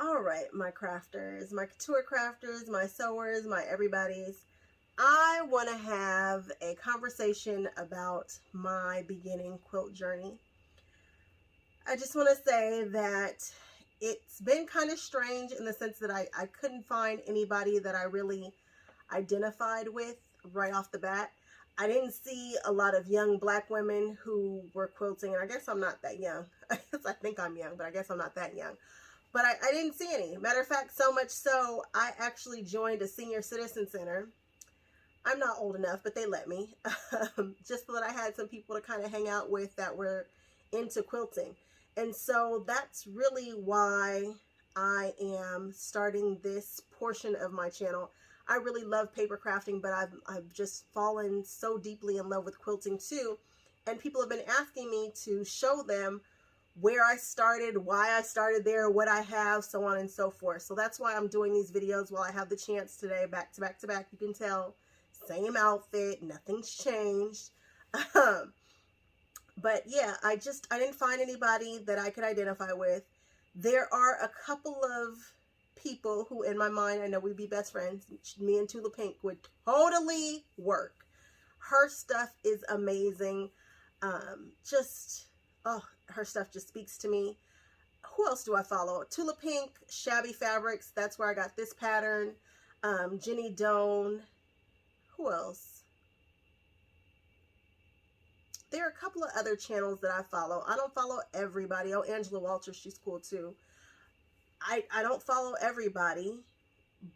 All right, my crafters, my couture crafters, my sewers, my everybody's. I want to have a conversation about my beginning quilt journey. I just want to say that it's been kind of strange in the sense that I couldn't find anybody that I really identified with right off the bat. I didn't see a lot of young black women who were quilting, and I guess I'm not that young. I guess I think I'm young, but I guess I'm not that young. But I didn't see any. Matter of fact, so much so, I actually joined a senior citizen center. I'm not old enough, but they let me, just so that I had some people to kind of hang out with that were into quilting. And so that's really why I am starting this portion of my channel. I really love paper crafting, but I've just fallen so deeply in love with quilting too. And people have been asking me to show them where I started, why I started there, what I have, so on and so forth. So that's why I'm doing these videos while I have the chance today, back to back to back. You can tell, same outfit, nothing's changed. But yeah, I didn't find anybody that I could identify with. There are a couple of people who, in my mind, I know we'd be best friends. Me and Tula Pink would totally work. Her stuff is amazing. Her stuff just speaks to me. Who else do I follow? Tula Pink, Shabby Fabrics. That's where I got this pattern. Jenny Doan. Who else? There are a couple of other channels that I follow. I don't follow everybody. Oh, Angela Walters, she's cool too. I don't follow everybody,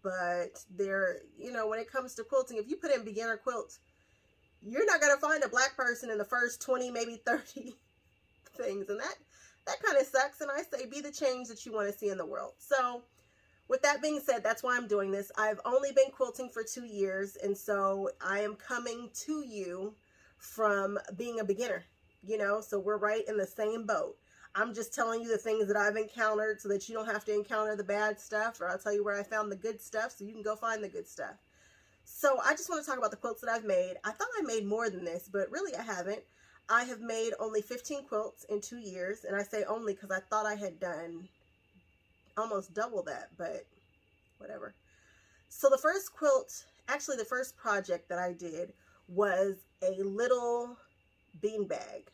but there, when it comes to quilting, if you put in beginner quilt, you're not going to find a black person in the first 20, maybe 30 things. And that kind of sucks. And I say, be the change that you want to see in the world. So with that being said, that's why I'm doing this. I've only been quilting for 2 years. And so I am coming to you from being a beginner, so we're right in the same boat. I'm just telling you the things that I've encountered so that you don't have to encounter the bad stuff, or I'll tell you where I found the good stuff so you can go find the good stuff. So I just want to talk about the quilts that I've made. I thought I made more than this, but really I haven't. I have made only 15 quilts in 2 years, and I say only because I thought I had done almost double that, but whatever. So the first quilt, actually the first project that I did was a little beanbag.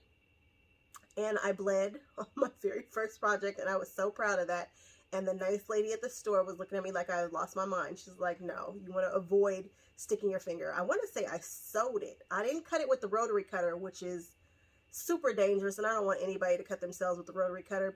And I bled on my very first project, and I was so proud of that. And the nice lady at the store was looking at me like I had lost my mind. She's like, no, you want to avoid sticking your finger. I want to say I sewed it. I didn't cut it with the rotary cutter, which is super dangerous, and I don't want anybody to cut themselves with the rotary cutter.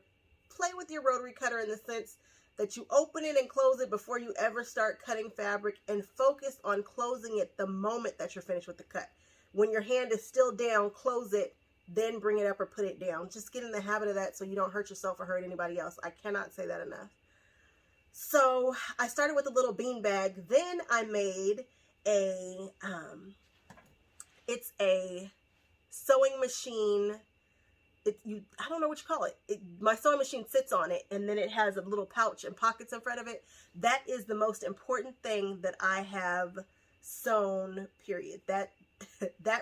Play with your rotary cutter in the sense that you open it and close it before you ever start cutting fabric, and focus on closing it the moment that you're finished with the cut. When your hand is still down, close it, then bring it up or put it down. Just get in the habit of that so you don't hurt yourself or hurt anybody else. I cannot say that enough. So I started with a little beanbag. Then I made it's a sewing machine. I don't know what you call it. My sewing machine sits on it, and then it has a little pouch and pockets in front of it. That is the most important thing that I have sewn, period. That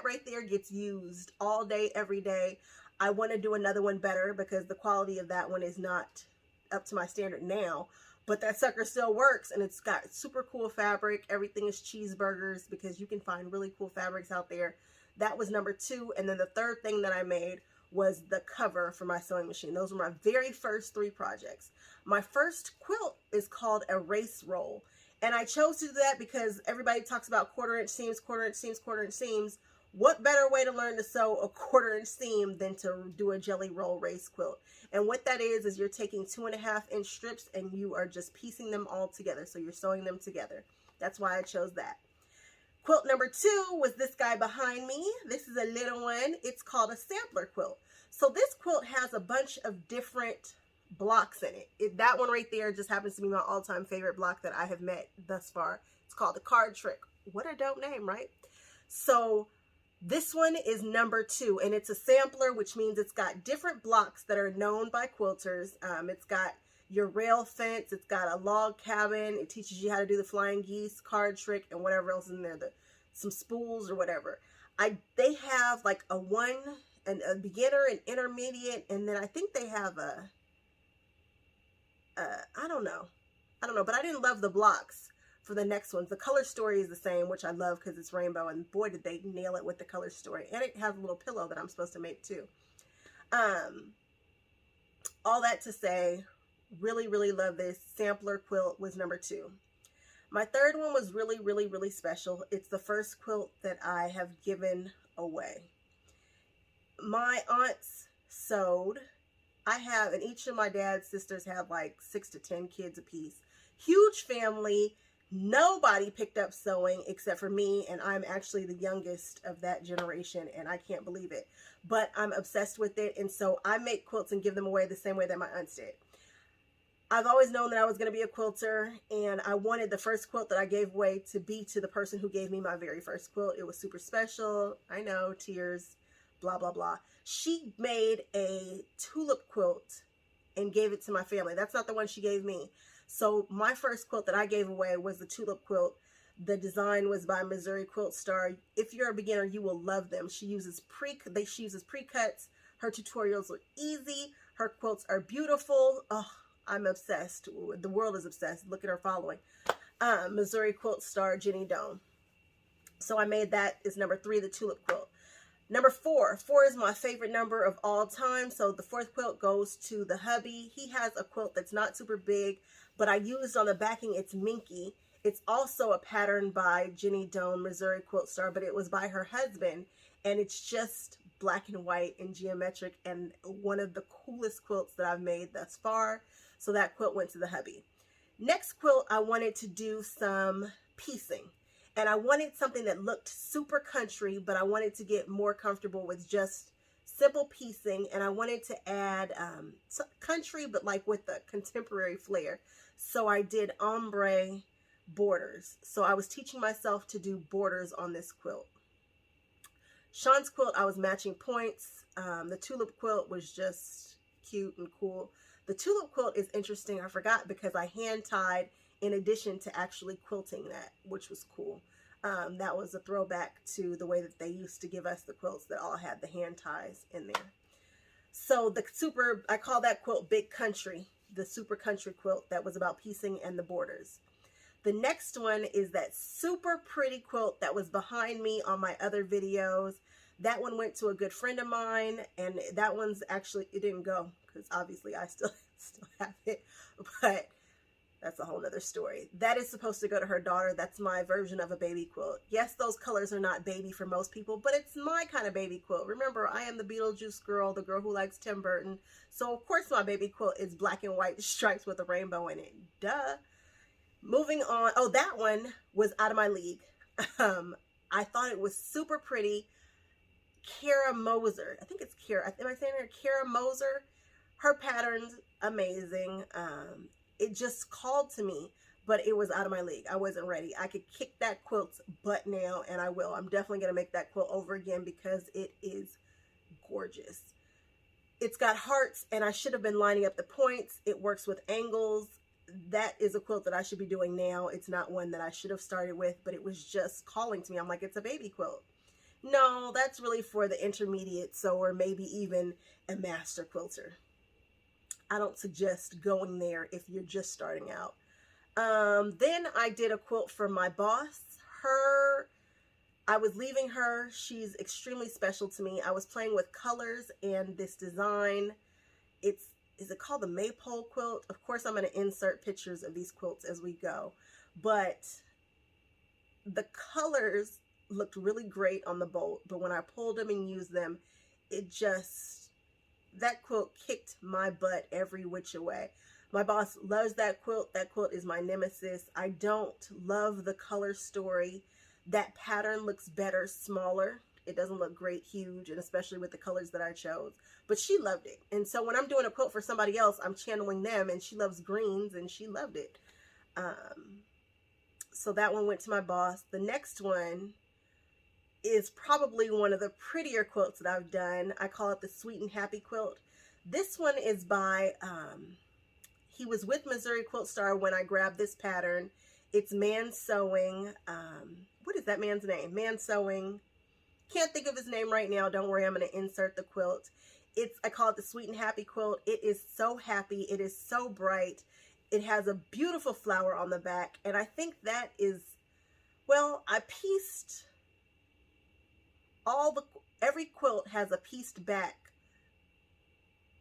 right there gets used all day, every day. I want to do another one better because the quality of that one is not up to my standard now, but that sucker still works, and it's got super cool fabric. Everything is cheeseburgers because you can find really cool fabrics out there. That was number 2. And then the third thing that I made was the cover for my sewing machine. Those were my very first 3 projects. My first quilt is called a race roll. And I chose to do that because everybody talks about quarter-inch seams, quarter-inch seams, quarter-inch seams. What better way to learn to sew a quarter-inch seam than to do a jelly roll race quilt? And what that is you're taking 2.5-inch strips and you are just piecing them all together. So you're sewing them together. That's why I chose that. Quilt number 2 was this guy behind me. This is a little one. It's called a sampler quilt. So this quilt has a bunch of different blocks in it. That one right there just happens to be my all-time favorite block that I have met thus far. It's called the Card Trick. What a dope name, right? So this one is number 2, and it's a sampler, which means it's got different blocks that are known by quilters. It's got your rail fence, it's got a log cabin, it teaches you how to do the flying geese, card trick, and whatever else in there, some spools or whatever. They have like a beginner, an intermediate, and then I think they have I don't know. But I didn't love the blocks for the next ones. The color story is the same, which I love because it's rainbow, and boy, did they nail it with the color story. And it has a little pillow that I'm supposed to make too. All that to say, really, really love this. Sampler quilt was number 2. My third one was really, really, really special. It's the first quilt that I have given away. My aunts sewed. I have, and each of my dad's sisters have like 6 to 10 kids apiece. Huge family. Nobody picked up sewing except for me, and I'm actually the youngest of that generation, and I can't believe it. But I'm obsessed with it, and so I make quilts and give them away the same way that my aunts did. I've always known that I was going to be a quilter, and I wanted the first quilt that I gave away to be to the person who gave me my very first quilt. It was super special. I know, tears, blah, blah, blah. She made a tulip quilt and gave it to my family. That's not the one she gave me. So my first quilt that I gave away was the tulip quilt. The design was by Missouri Quilt Star. If you're a beginner, you will love them. She uses pre-cuts. Her tutorials are easy. Her quilts are beautiful. Oh, I'm obsessed. The world is obsessed. Look at her following. Missouri Quilt Star, Jenny Doan. So I made that is number 3, the tulip quilt. Number 4. 4 is my favorite number of all time. So the 4th quilt goes to the hubby. He has a quilt that's not super big, but I used on the backing, it's Minky. It's also a pattern by Jenny Doan, Missouri Quilt Star, but it was by her husband. And it's just black and white and geometric, and one of the coolest quilts that I've made thus far. So that quilt went to the hubby. Next quilt, I wanted to do some piecing. And I wanted something that looked super country, but I wanted to get more comfortable with just simple piecing. And I wanted to add country, but like with the contemporary flair. So I did ombre borders. So I was teaching myself to do borders on this quilt. Sean's quilt, I was matching points. The tulip quilt was just cute and cool. The tulip quilt is interesting. I forgot because I hand tied in addition to actually quilting that, which was cool. That was a throwback to the way that they used to give us the quilts that all had the hand ties in there. So I call that quilt Big Country, the super country quilt that was about piecing and the borders. The next one is that super pretty quilt that was behind me on my other videos. That one went to a good friend of mine, and that one's actually, it didn't go because obviously I still have it, but that's a whole nother story. That is supposed to go to her daughter. That's my version of a baby quilt. Yes, those colors are not baby for most people, but it's my kind of baby quilt. Remember, I am the Beetlejuice girl, the girl who likes Tim Burton. So of course my baby quilt is black and white stripes with a rainbow in it. Duh. Moving on. Oh, that one was out of my league. I thought it was super pretty. Kara Moser. I think it's Kara. Am I saying her? Kara Moser. Her pattern's amazing. It just called to me, but it was out of my league. I wasn't ready. I could kick that quilt's butt now, and I will. I'm definitely going to make that quilt over again because it is gorgeous. It's got hearts, and I should have been lining up the points. It works with angles. That is a quilt that I should be doing now. It's not one that I should have started with, but it was just calling to me. I'm like, it's a baby quilt. No, that's really for the intermediate sewer, maybe even a master quilter. I don't suggest going there if you're just starting out. Then I did a quilt for my boss. I was leaving her. She's extremely special to me. I was playing with colors and this design. Is it called the Maypole quilt? Of course, I'm going to insert pictures of these quilts as we go. But the colors looked really great on the bolt. But when I pulled them and used them, that quilt kicked my butt every which way. My boss loves that quilt. That quilt is my nemesis. I don't love the color story. That pattern looks better, smaller. It doesn't look great, huge, and especially with the colors that I chose. But she loved it. And so when I'm doing a quilt for somebody else, I'm channeling them, and she loves greens, and she loved it. So that one went to my boss. The next one is probably one of the prettier quilts that I've done. I call it the Sweet and Happy quilt. This one is by, he was with Missouri Quilt Star when I grabbed this pattern. It's Man Sewing. What is that man's name? Man Sewing. Can't think of his name right now. Don't worry, I'm going to insert the quilt. I call it the Sweet and Happy quilt. It is so happy. It is so bright. It has a beautiful flower on the back, and I think that is, well, I pieced every quilt has a pieced back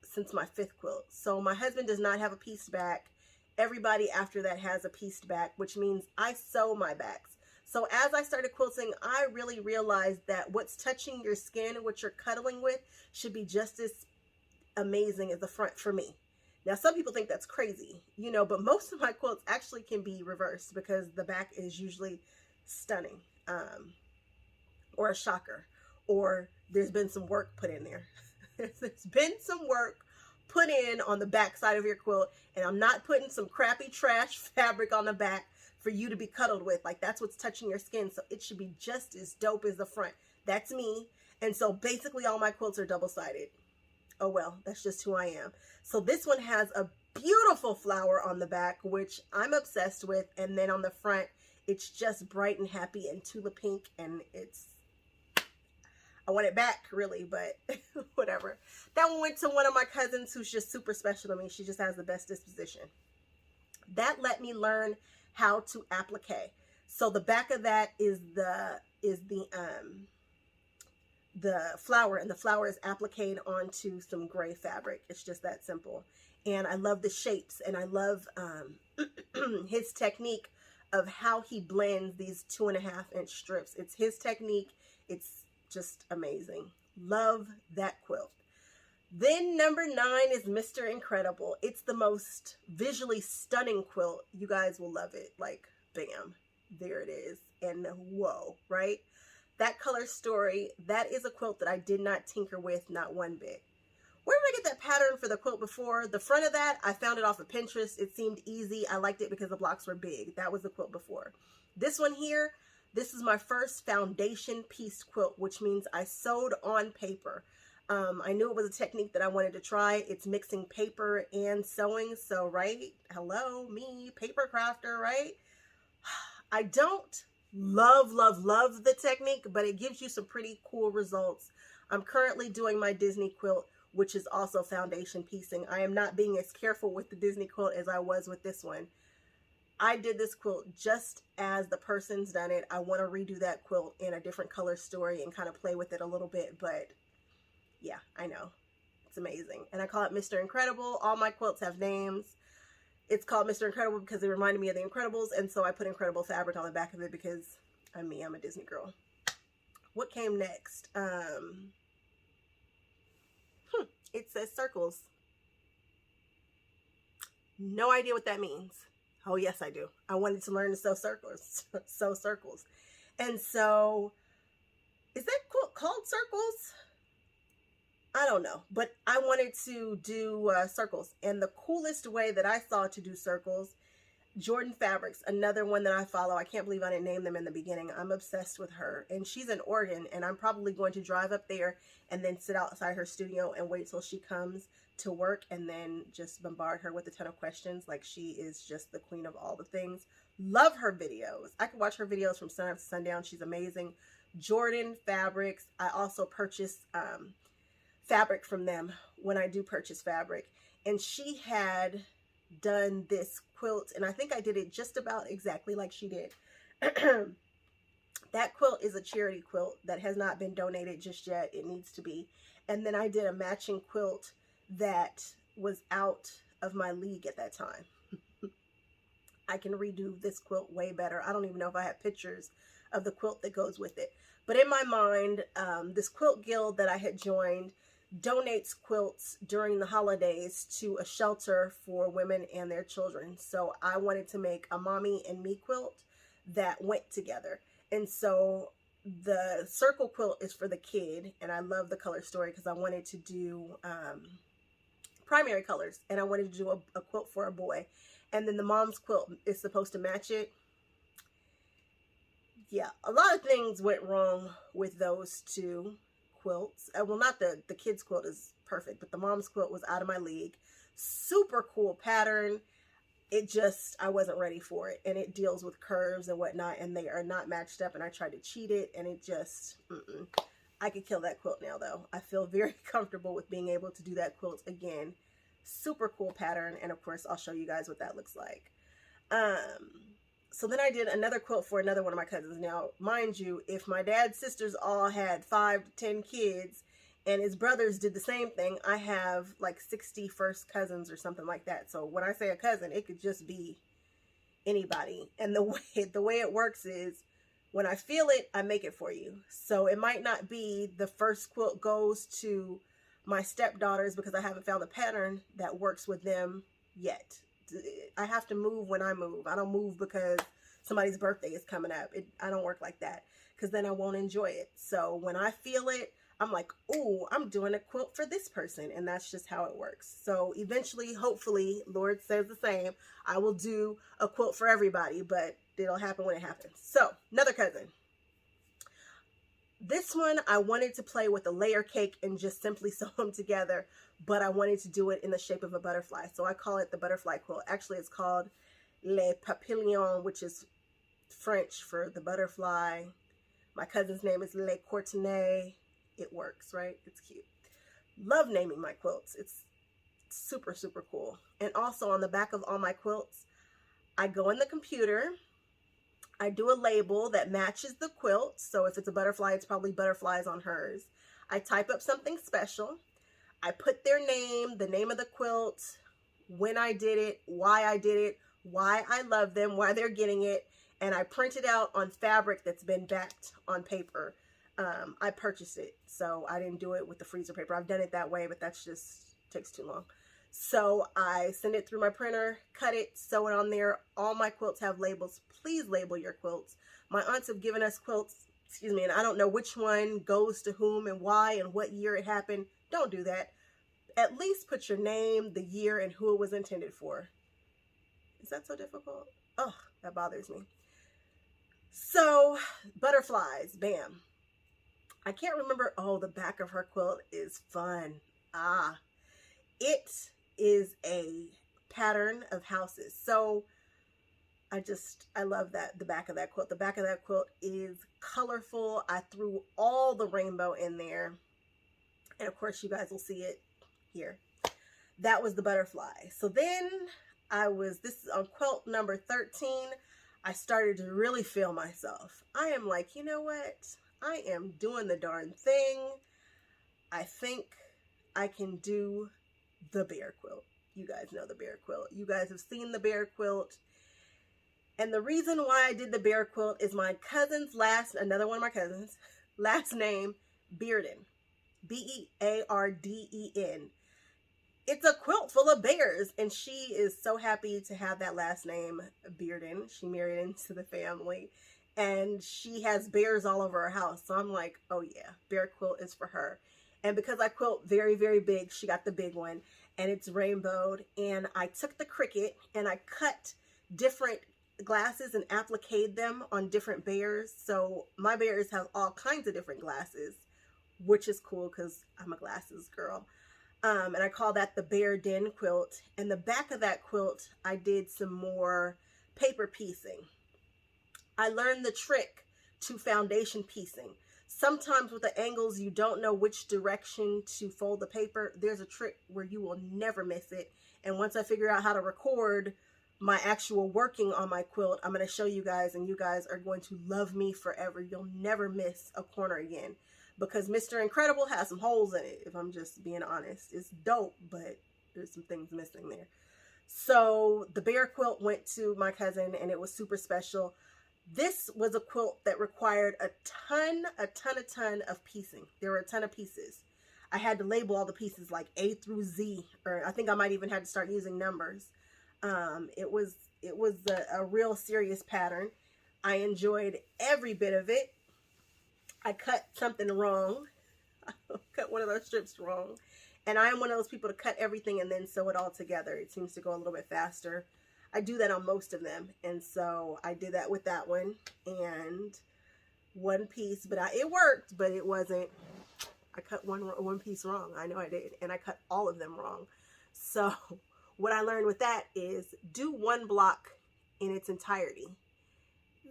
since my 5th quilt. So my husband does not have a pieced back. Everybody after that has a pieced back, which means I sew my backs. So as I started quilting, I really realized that what's touching your skin, what you're cuddling with, should be just as amazing as the front for me. Now, some people think that's crazy, you know, but most of my quilts actually can be reversed because the back is usually stunning, or a shocker, or there's been some work put in there. There's been some work put in on the back side of your quilt, and I'm not putting some crappy trash fabric on the back for you to be cuddled with. Like, that's what's touching your skin, so it should be just as dope as the front. That's me. And so basically all my quilts are double-sided. Oh well, that's just who I am. So this one has a beautiful flower on the back, which I'm obsessed with, and then on the front it's just bright and happy and tulip pink, and I want it back, really, but whatever. That one went to one of my cousins who's just super special to me. She just has the best disposition. That let me learn how to applique. So the back of that is the flower, and the flower is appliqued onto some gray fabric. It's just that simple. And I love the shapes, and I love his technique of how he blends these 2.5-inch strips. It's his technique. It's just amazing. Love that quilt. Then number 9 is Mr. Incredible. It's the most visually stunning quilt. You guys will love it. Like, bam, there it is. And whoa, right? That color story, that is a quilt that I did not tinker with, not one bit. Where did I get that pattern for the quilt before? The front of that, I found it off of Pinterest. It seemed easy. I liked it because the blocks were big. That was the quilt before. This one here, this is my first foundation piece quilt, which means I sewed on paper. I knew it was a technique that I wanted to try. It's mixing paper and sewing. So, right? Hello, me, paper crafter, right? I don't love the technique, but it gives you some pretty cool results. I'm currently doing my Disney quilt, which is also foundation piecing. I am not being as careful with the Disney quilt as I was with this one. I did this quilt just as the person's done it. I want to redo that quilt in a different color story and kind of play with it a little bit, but yeah, I know. It's amazing. And I call it Mr. Incredible. All my quilts have names. It's called Mr. Incredible because it reminded me of the Incredibles, and so I put Incredible fabric on the back of it because I'm me. I'm a Disney girl. What came next? It says circles. No idea what that means. Oh, yes, I do. I wanted to learn to sew circles. Sew circles. And so, is that quilt called Circles? I don't know, but I wanted to do circles. And the coolest way that I saw to do circles, Jordan Fabrics, another one that I follow. I can't believe I didn't name them in the beginning. I'm obsessed with her. And she's in Oregon, and I'm probably going to drive up there and then sit outside her studio and wait till she comes to work and then just bombard her with a ton of questions. Like, she is just the queen of all the things. Love her videos. I can watch her videos from sun up to sundown. She's amazing. Jordan Fabrics. I also purchase fabric from them when I do purchase fabric. And she had done this quilt, and I think I did it just about exactly like she did. That quilt is a charity quilt that has not been donated just yet. It needs to be. And then I did a matching quilt that was out of my league at that time. I can redo this quilt way better. I don't even know if I have pictures of the quilt that goes with it. But in my mind, this quilt guild that I had joined donates quilts during the holidays to a shelter for women and their children. So I wanted to make a mommy and me quilt that went together. And so the circle quilt is for the kid, and I love the color story because I wanted to do primary colors, and I wanted to do a quilt for a boy. And then the mom's quilt is supposed to match it. Yeah, a lot of things went wrong with those two quilts. Well, not the kids quilt is perfect, but the mom's quilt was out of my league. Super cool pattern. It just, I wasn't ready for it. And it deals with curves and whatnot, and they are not matched up, and I tried to cheat it, and it just, I could kill that quilt now, though. I feel very comfortable with being able to do that quilt again Super cool pattern. And of course, I'll show you guys what that looks like. So then I did another quilt for another one of my cousins. Now, mind you, if my dad's sisters all had 5 to 10 kids and his brothers did the same thing, I have like 60 first cousins or something like that. So when I say a cousin, it could just be anybody. And the way it works is when I feel it, I make it for you. So it might not be the first quilt goes to my stepdaughters because I haven't found a pattern that works with them yet. I have to move when I move. I don't move because somebody's birthday is coming up. I don't work like that because then I won't enjoy it. So when I feel it, I'm like, oh, I'm doing a quilt for this person. And that's just how it works. So eventually, hopefully, Lord says the same, I will do a quilt for everybody, but it'll happen when it happens. So another cousin. This one, I wanted to play with a layer cake and just simply sew them together, but I wanted to do it in the shape of a butterfly. So I call it the butterfly quilt. Actually, it's called Les Papillons, which is French for the butterfly. My cousin's name is Les Courtenay. It works, right? It's cute. Love naming my quilts. It's super, super cool. And also on the back of all my quilts, I go in the computer, I do a label that matches the quilt. So if it's a butterfly, it's probably butterflies on hers. I type up something special. I put their name, the name of the quilt, when I did it, why I did it, why I love them, why they're getting it. And I print it out on fabric that's been backed on paper. I purchased it, so I didn't do it with the freezer paper. I've done it that way, but that's just takes too long. So I send it through my printer, cut it, sew it on there. All my quilts have labels. Please label your quilts. My aunts have given us quilts, excuse me, and I don't know which one goes to whom and why and what year it happened. Don't do that. At least put your name, the year, and who it was intended for. Is that so difficult? Oh, that bothers me. So, butterflies, bam. I can't remember. Oh, the back of her quilt is fun. It is a pattern of houses. So I love that, the back of that quilt. The back of that quilt is colorful. I threw all the rainbow in there. And of course, you guys will see it here. That was the butterfly. So then this is on quilt number 13. I started to really feel myself. I am like, you know what? I am doing the darn thing. I think I can do the bear quilt. You guys know the bear quilt. You guys have seen the bear quilt. And the reason why I did the bear quilt is my cousin's another one of my cousins, last name, Bearden. Bearden. It's a quilt full of bears, and she is so happy to have that last name, Bearden. She married into the family, and she has bears all over her house. So I'm like, oh yeah, bear quilt is for her. And because I quilt very, very big, she got the big one, and it's rainbowed. And I took the Cricut and I cut different glasses and appliqued them on different bears. So my bears have all kinds of different glasses, which is cool because I'm a glasses girl. And I call that the Bear Den quilt. And the back of that quilt, I did some more paper piecing. I learned the trick to foundation piecing. Sometimes with the angles, you don't know which direction to fold the paper. There's a trick where you will never miss it. And once I figure out how to record my actual working on my quilt, I'm going to show you guys, and you guys are going to love me forever. You'll never miss a corner again. Because Mr. Incredible has some holes in it, if I'm just being honest. It's dope, but there's some things missing there. So the bear quilt went to my cousin, and it was super special. This was a quilt that required a ton of piecing. There were a ton of pieces. I had to label all the pieces like A through Z, or I think I might even have to start using numbers. It was a real serious pattern. I enjoyed every bit of it. I cut something wrong. I cut one of those strips wrong. And I am one of those people to cut everything and then sew it all together. It seems to go a little bit faster. I do that on most of them. And so I did that with that one. And one piece, but it worked, but it wasn't. I cut one piece wrong. I know I did. And I cut all of them wrong. So what I learned with that is do one block in its entirety.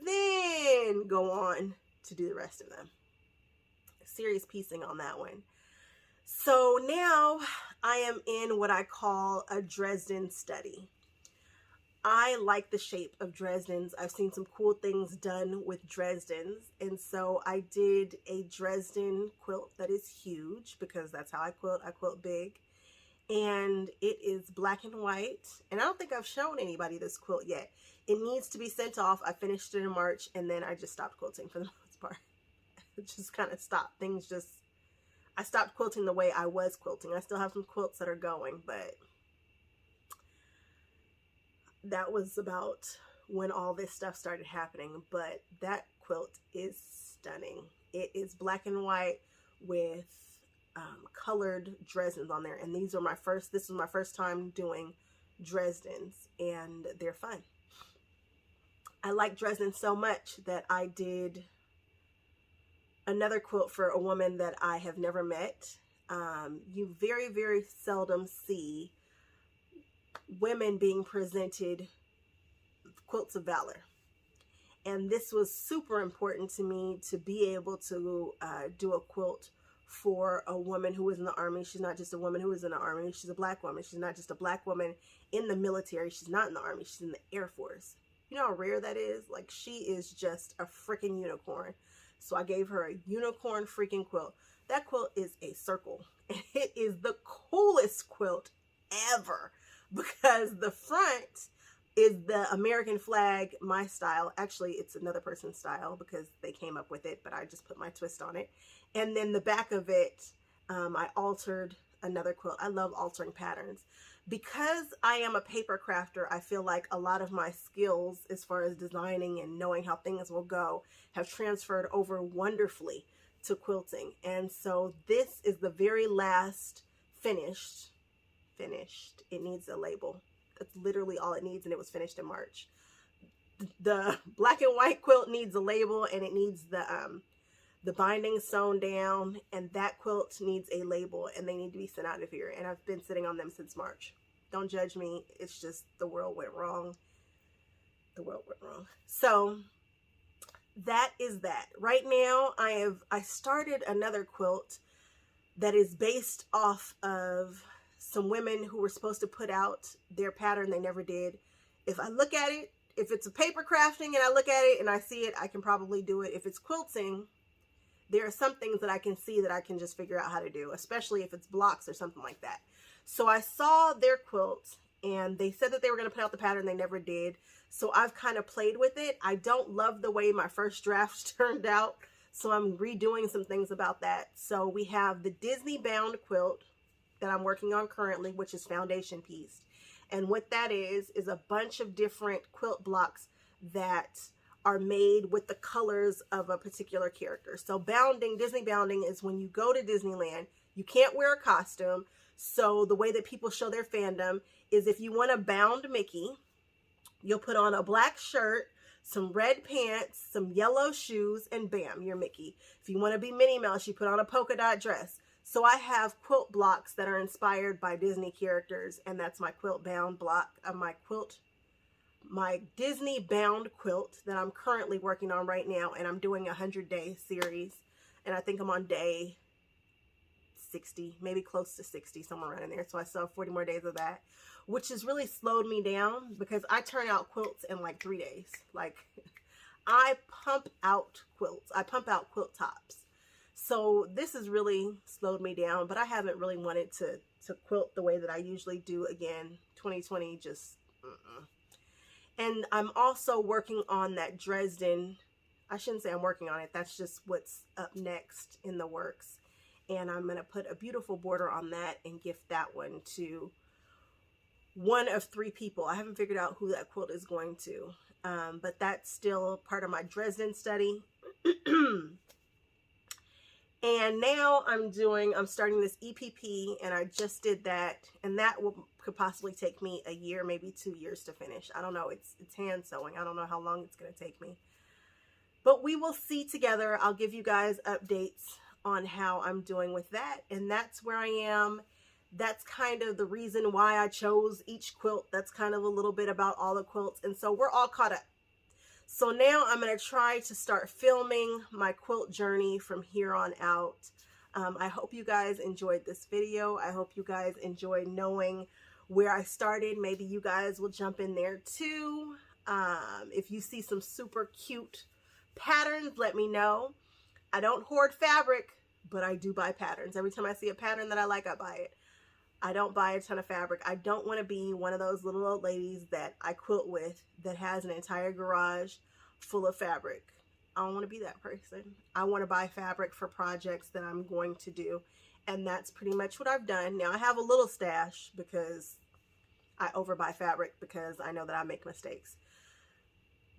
Then go on to do the rest of them. Serious piecing on that one. So now I am in what I call a Dresden study. I like the shape of Dresdens. I've seen some cool things done with Dresdens. And so I did a Dresden quilt that is huge because that's how I quilt. I quilt big. And it is black and white. And I don't think I've shown anybody this quilt yet. It needs to be sent off. I finished it in March and then I just stopped quilting for the most part. It just kind of stopped. I stopped quilting the way I was quilting. I still have some quilts that are going, but that was about when all this stuff started happening. But that quilt is stunning. It is black and white with colored Dresdens on there, and this was my first time doing Dresdens, and they're fun. I like Dresden so much that I did another quilt for a woman that I have never met. You very, very seldom see women being presented quilts of valor. And this was super important to me to be able to do a quilt for a woman who was in the Army. She's not just a woman who was in the Army. She's a black woman. She's not just a black woman in the military. She's not in the Army. She's in the Air Force. You know how rare that is? Like, she is just a freaking unicorn. So I gave her a unicorn freaking quilt. That quilt is a circle. And it is the coolest quilt ever because the front is the American flag, my style. Actually, it's another person's style because they came up with it, but I just put my twist on it. And then the back of it, I altered another quilt. I love altering patterns. Because I am a paper crafter, I feel like a lot of my skills as far as designing and knowing how things will go have transferred over wonderfully to quilting. And so this is the very last finished. It needs a label. That's literally all it needs, and it was finished in March. The black and white quilt needs a label, and it needs the binding sewn down, and that quilt needs a label, and they need to be sent out of here. And I've been sitting on them since March. Don't judge me. It's just the world went wrong. The world went wrong. So that is that. Right now, I started another quilt that is based off of some women who were supposed to put out their pattern. They never did. If I look at it, if it's a paper crafting and I look at it and I see it, I can probably do it. If it's quilting, there are some things that I can see that I can just figure out how to do, especially if it's blocks or something like that. So I saw their quilt and they said that they were going to put out the pattern. They never did. So I've kind of played with it. I don't love the way my first draft turned out, so I'm redoing some things about that. So we have the Disney bound quilt that I'm working on currently, which is foundation pieced. And what that is a bunch of different quilt blocks that are made with the colors of a particular character. So bounding, Disney bounding, is when you go to Disneyland, you can't wear a costume. So the way that people show their fandom is if you want to bound Mickey, you'll put on a black shirt, some red pants, some yellow shoes, and bam, you're Mickey. If you want to be Minnie Mouse, you put on a polka dot dress. So I have quilt blocks that are inspired by Disney characters, and that's my quilt bound block of my Disney bound quilt that I'm currently working on right now, and I'm doing a 100-day series, and I think I'm on day 60, maybe close to 60, somewhere around in there. So I still have 40 more days of that, which has really slowed me down because I turn out quilts in like 3 days. Like, I pump out quilts. I pump out quilt tops. So this has really slowed me down, but I haven't really wanted to quilt the way that I usually do again. 2020 just, And I'm also working on that Dresden. I shouldn't say I'm working on it. That's just what's up next in the works. And I'm going to put a beautiful border on that and gift that one to one of 3 people. I haven't figured out who that quilt is going to, but that's still part of my Dresden study. And now I'm starting this EPP, and I just did that, and that could possibly take me a year, maybe 2 years to finish. I don't know. It's hand sewing. I don't know how long it's going to take me, but we will see together. I'll give you guys updates on how I'm doing with that, and that's where I am. That's kind of the reason why I chose each quilt. That's kind of a little bit about all the quilts, and so we're all caught up. So now I'm going to try to start filming my quilt journey from here on out. I hope you guys enjoyed this video. I hope you guys enjoyed knowing where I started. Maybe you guys will jump in there too. If you see some super cute patterns, let me know. I don't hoard fabric, but I do buy patterns. Every time I see a pattern that I like, I buy it. I don't buy a ton of fabric. I don't want to be one of those little old ladies that I quilt with that has an entire garage full of fabric. I don't want to be that person. I want to buy fabric for projects that I'm going to do. And that's pretty much what I've done. Now I have a little stash because I overbuy fabric because I know that I make mistakes.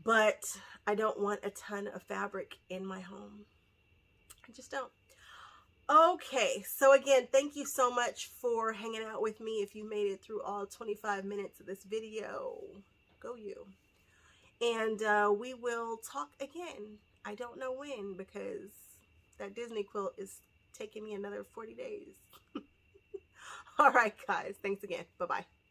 But I don't want a ton of fabric in my home. I just don't. Okay, so again, thank you so much for hanging out with me. If you made it through all 25 minutes of this video, go you. And we will talk again. I don't know when, because that Disney quilt is taking me another 40 days. All right, guys. Thanks again. Bye-bye.